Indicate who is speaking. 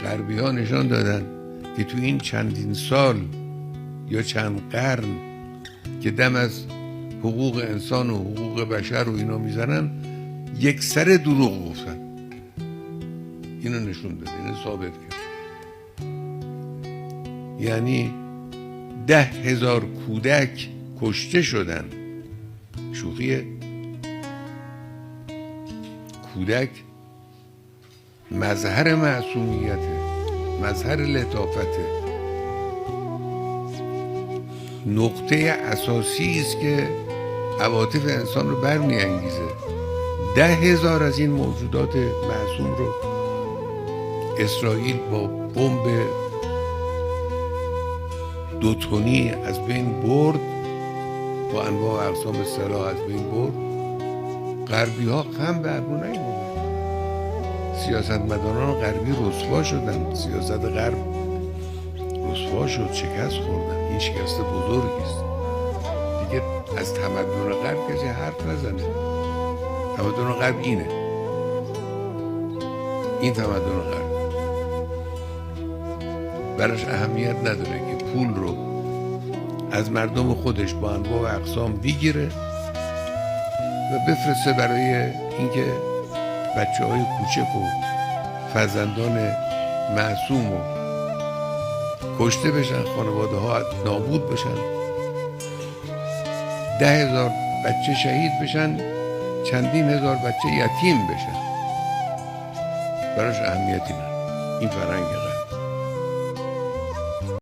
Speaker 1: غربی ها نشان دادن که تو این چندین سال یا چند قرن که دم از حقوق انسان و حقوق بشر و اینا میزنن، یک سر دروغ گفتن. اینو نشون داده، اینو ثابت کرد. یعنی 10,000 کودک کشته شدن. شوخیه؟ کودک مظهر معصومیته، مظهر لطافته، نقطه اساسی است که عواطف انسان رو برمی‌انگیزه. 10,000 از این موجودات معصوم رو اسرائیل با بمب 2 تنی از بین برد، با انواع و اقسام سلاح از بین برد. غربی ها خم به ابرو نیاوردن. سیاستمداران غربی رسوا شدن، سیاست غرب رسوا شد، شکست خوردن. این شکست بزرگی است. دیگه از تمدن غرب کسی حرف نزنه. تمدن غرب اینه، این تمدن غرب براش اهمیت نداره که پول رو از مردم خودش با انواع و اقسام بگیره و بفرسته برای اینکه بچه‌های کوچک و فرزندان معصوم و کشته بشن، خانواده ها نابود بشن، 10,000 بچه شهید بشن، چندین هزار بچه یتیم بشن. براش اهمیتی نداره. این فرهنگ